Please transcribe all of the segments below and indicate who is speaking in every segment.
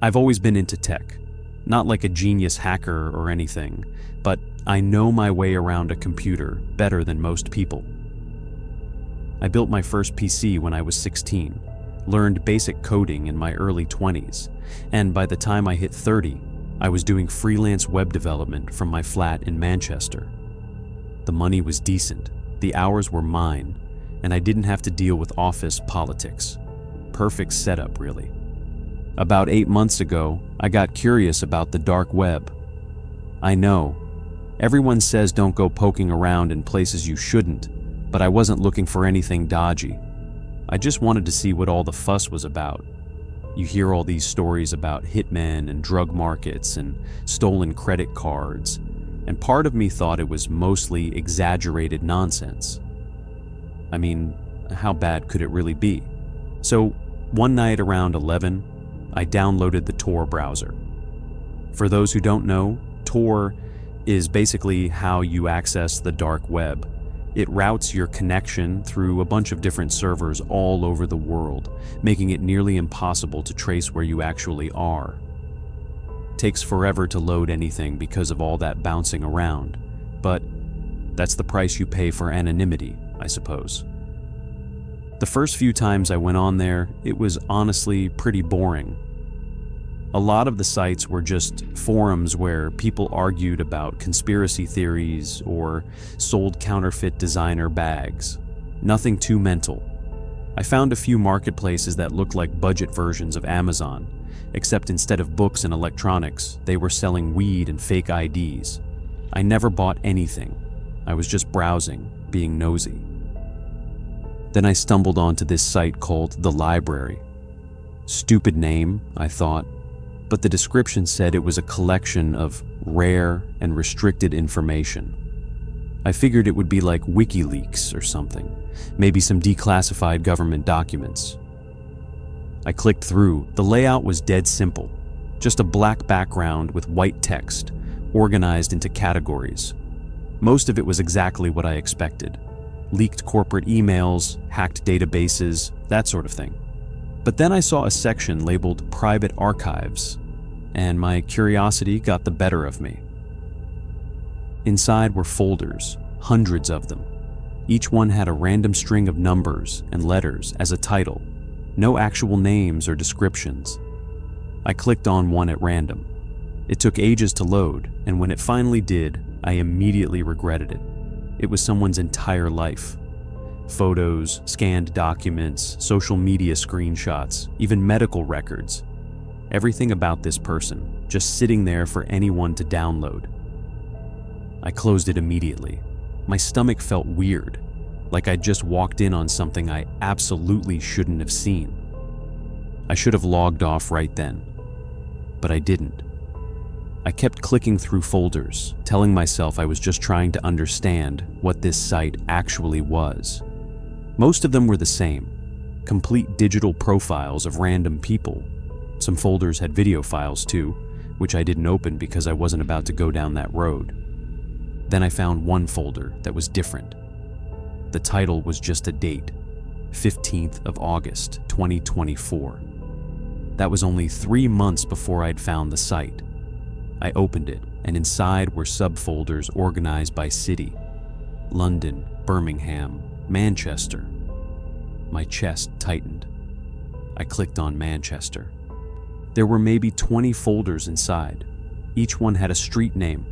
Speaker 1: I've always been into tech. Not like a genius hacker or anything, but I know my way around a computer better than most people. I built my first PC when I was 16, learned basic coding in my early 20s, and by the time I hit 30, I was doing freelance web development from my flat in Manchester. The money was decent, the hours were mine, and I didn't have to deal with office politics. Perfect setup, really. About 8 months ago, I got curious about the dark web. I know, everyone says don't go poking around in places you shouldn't, but I wasn't looking for anything dodgy. I just wanted to see what all the fuss was about. You hear all these stories about hitmen and drug markets and stolen credit cards, and part of me thought it was mostly exaggerated nonsense. I mean, how bad could it really be? So, one night around 11, I downloaded the Tor browser. For those who don't know, Tor is basically how you access the dark web. It routes your connection through a bunch of different servers all over the world, making it nearly impossible to trace where you actually are. Takes forever to load anything because of all that bouncing around, but that's the price you pay for anonymity, I suppose. The first few times I went on there, it was honestly pretty boring. A lot of the sites were just forums where people argued about conspiracy theories or sold counterfeit designer bags. Nothing too mental. I found a few marketplaces that looked like budget versions of Amazon, except instead of books and electronics, they were selling weed and fake IDs. I never bought anything. I was just browsing, being nosy. Then I stumbled onto this site called The Library. Stupid name, I thought, but the description said it was a collection of rare and restricted information. I figured it would be like WikiLeaks or something, maybe some declassified government documents. I clicked through. The layout was dead simple, just a black background with white text, organized into categories. Most of it was exactly what I expected. Leaked corporate emails, hacked databases, that sort of thing. But then I saw a section labeled Private Archives, and my curiosity got the better of me. Inside were folders, hundreds of them. Each one had a random string of numbers and letters as a title, no actual names or descriptions. I clicked on one at random. It took ages to load, and when it finally did, I immediately regretted it. It was someone's entire life. Photos, scanned documents, social media screenshots, even medical records. Everything about this person, just sitting there for anyone to download. I closed it immediately. My stomach felt weird, like I'd just walked in on something I absolutely shouldn't have seen. I should have logged off right then, but I didn't. I kept clicking through folders, telling myself I was just trying to understand what this site actually was. Most of them were the same, complete digital profiles of random people. Some folders had video files too, which I didn't open because I wasn't about to go down that road. Then I found one folder that was different. The title was just a date, 15th of August, 2024. That was only 3 months before I'd found the site. I opened it, and inside were subfolders organized by city: London, Birmingham, Manchester. My chest tightened. I clicked on Manchester. There were maybe 20 folders inside. Each one had a street name.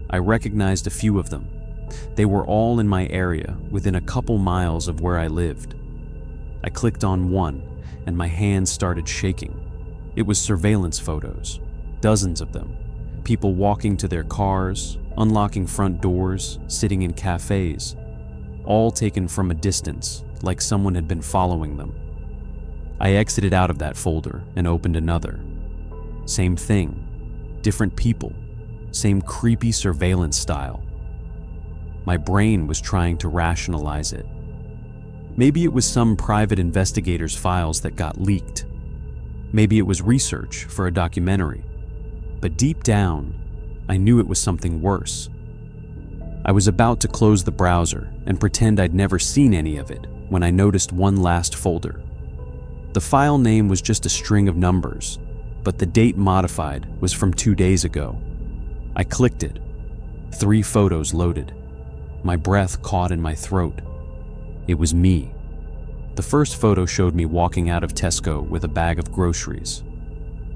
Speaker 1: I recognized a few of them. They were all in my area, within a couple miles of where I lived. I clicked on one, and my hands started shaking. It was surveillance photos, dozens of them. People walking to their cars, unlocking front doors, sitting in cafes, all taken from a distance, like someone had been following them. I exited out of that folder and opened another. Same thing, different people, same creepy surveillance style. My brain was trying to rationalize it. Maybe it was some private investigator's files that got leaked. Maybe it was research for a documentary. But deep down, I knew it was something worse. I was about to close the browser and pretend I'd never seen any of it when I noticed one last folder. The file name was just a string of numbers, but the date modified was from 2 days ago. I clicked it. 3 photos loaded. My breath caught in my throat. It was me. The first photo showed me walking out of Tesco with a bag of groceries.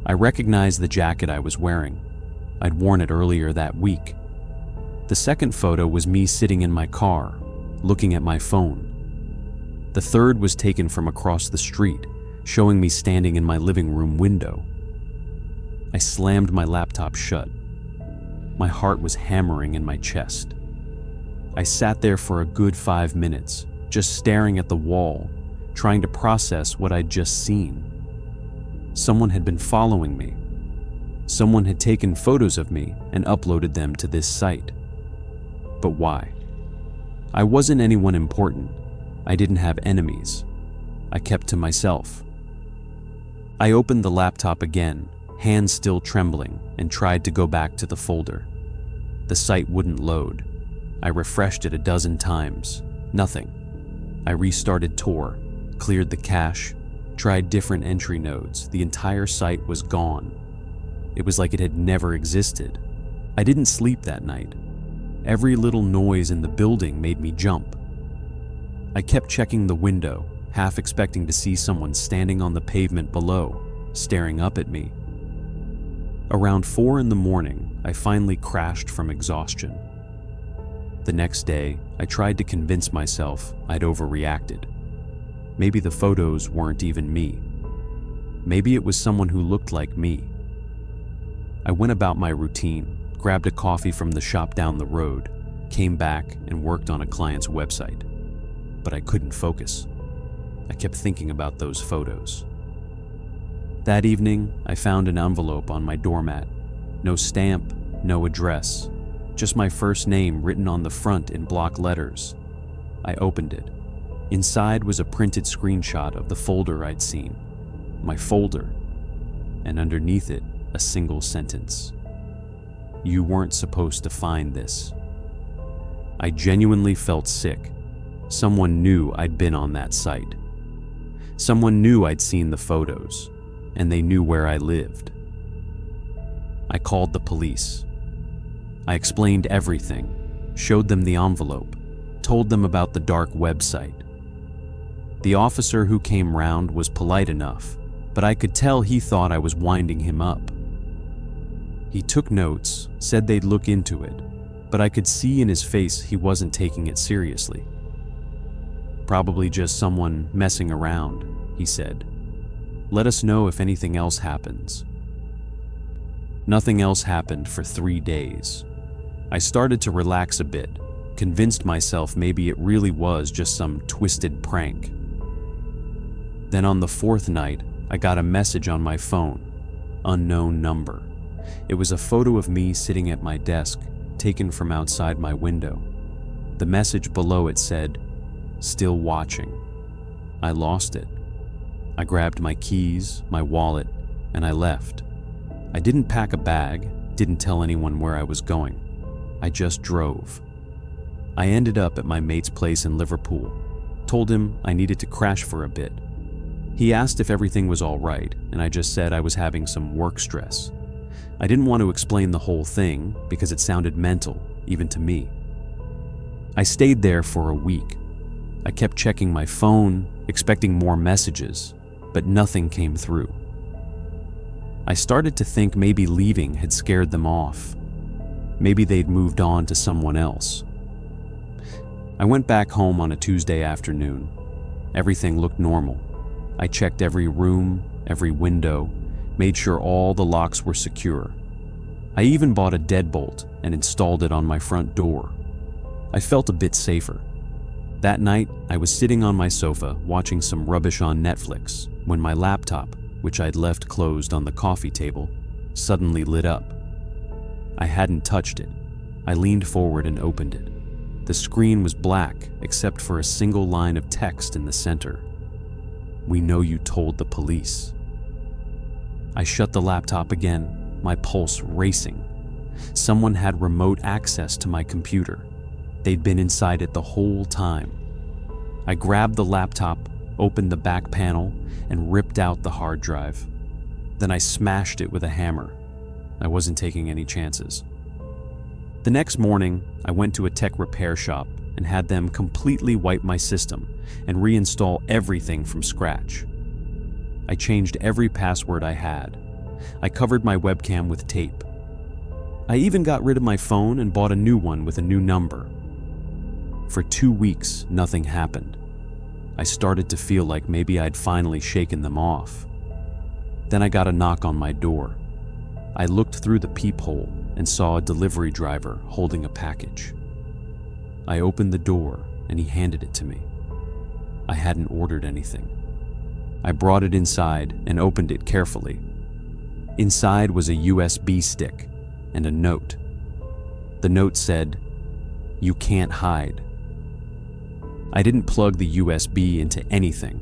Speaker 1: I recognized the jacket I was wearing. I'd worn it earlier that week. The second photo was me sitting in my car, looking at my phone. The third was taken from across the street, showing me standing in my living room window. I slammed my laptop shut. My heart was hammering in my chest. I sat there for a good 5 minutes, just staring at the wall, trying to process what I'd just seen. Someone had been following me. Someone had taken photos of me and uploaded them to this site. But why? I wasn't anyone important. I didn't have enemies. I kept to myself. I opened the laptop again, hands still trembling, and tried to go back to the folder. The site wouldn't load. I refreshed it a dozen times. Nothing. I restarted Tor, cleared the cache, tried different entry nodes. The entire site was gone. It was like it had never existed. I didn't sleep that night. Every little noise in the building made me jump. I kept checking the window, half expecting to see someone standing on the pavement below, staring up at me. Around 4 in the morning, I finally crashed from exhaustion. The next day, I tried to convince myself I'd overreacted. Maybe the photos weren't even me. Maybe it was someone who looked like me. I went about my routine, grabbed a coffee from the shop down the road, came back and worked on a client's website. But I couldn't focus. I kept thinking about those photos. That evening, I found an envelope on my doormat. No stamp, no address, just my first name written on the front in block letters. I opened it. Inside was a printed screenshot of the folder I'd seen. My folder. And underneath it, a single sentence. You weren't supposed to find this. I genuinely felt sick. Someone knew I'd been on that site. Someone knew I'd seen the photos, and they knew where I lived. I called the police. I explained everything, showed them the envelope, told them about the dark website. The officer who came round was polite enough, but I could tell he thought I was winding him up. He took notes, said they'd look into it, but I could see in his face he wasn't taking it seriously. Probably just someone messing around, he said. Let us know if anything else happens. Nothing else happened for 3 days. I started to relax a bit, convinced myself maybe it really was just some twisted prank. Then on the 4th night, I got a message on my phone. Unknown number. It was a photo of me sitting at my desk, taken from outside my window. The message below it said, "Still watching." I lost it. I grabbed my keys, my wallet, and I left. I didn't pack a bag, didn't tell anyone where I was going. I just drove. I ended up at my mate's place in Liverpool, told him I needed to crash for a bit. He asked if everything was all right, and I just said I was having some work stress. I didn't want to explain the whole thing because it sounded mental, even to me. I stayed there for a week. I kept checking my phone, expecting more messages, but nothing came through. I started to think maybe leaving had scared them off. Maybe they'd moved on to someone else. I went back home on a Tuesday afternoon. Everything looked normal. I checked every room, every window, made sure all the locks were secure. I even bought a deadbolt and installed it on my front door. I felt a bit safer. That night, I was sitting on my sofa watching some rubbish on Netflix when my laptop, which I'd left closed on the coffee table, suddenly lit up. I hadn't touched it. I leaned forward and opened it. The screen was black except for a single line of text in the center. "We know you told the police." I shut the laptop again, my pulse racing. Someone had remote access to my computer. They'd been inside it the whole time. I grabbed the laptop, opened the back panel, and ripped out the hard drive. Then I smashed it with a hammer. I wasn't taking any chances. The next morning, I went to a tech repair shop and had them completely wipe my system and reinstall everything from scratch. I changed every password I had. I covered my webcam with tape. I even got rid of my phone and bought a new one with a new number. For 2 weeks, nothing happened. I started to feel like maybe I'd finally shaken them off. Then I got a knock on my door. I looked through the peephole and saw a delivery driver holding a package. I opened the door and he handed it to me. I hadn't ordered anything. I brought it inside and opened it carefully. Inside was a USB stick and a note. The note said, "You can't hide." I didn't plug the USB into anything.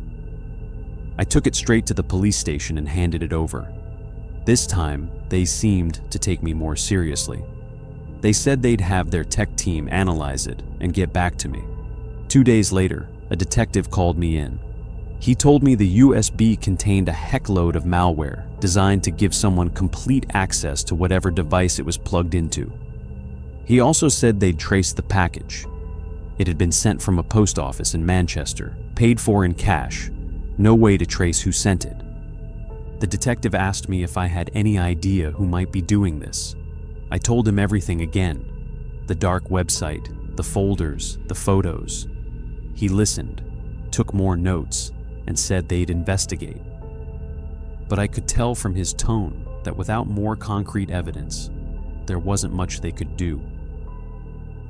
Speaker 1: I took it straight to the police station and handed it over. This time, they seemed to take me more seriously. They said they'd have their tech team analyze it and get back to me. 2 days later, a detective called me in. He told me the USB contained a heckload of malware designed to give someone complete access to whatever device it was plugged into. He also said they'd traced the package. It had been sent from a post office in Manchester, paid for in cash, no way to trace who sent it. The detective asked me if I had any idea who might be doing this. I told him everything again, the dark website, the folders, the photos. He listened, took more notes, and said they'd investigate. But I could tell from his tone that without more concrete evidence, there wasn't much they could do.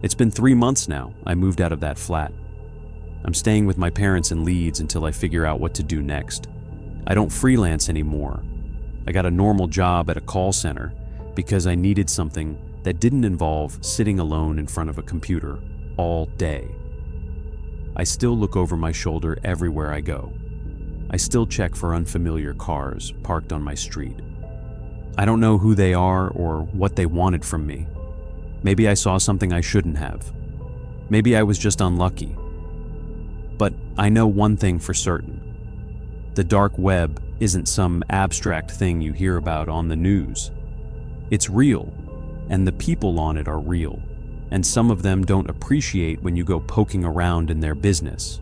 Speaker 1: It's been 3 months now I moved out of that flat. I'm staying with my parents in Leeds until I figure out what to do next. I don't freelance anymore. I got a normal job at a call center because I needed something that didn't involve sitting alone in front of a computer all day. I still look over my shoulder everywhere I go. I still check for unfamiliar cars parked on my street. I don't know who they are or what they wanted from me. Maybe I saw something I shouldn't have. Maybe I was just unlucky. But I know one thing for certain. The dark web isn't some abstract thing you hear about on the news. It's real, and the people on it are real, and some of them don't appreciate when you go poking around in their business.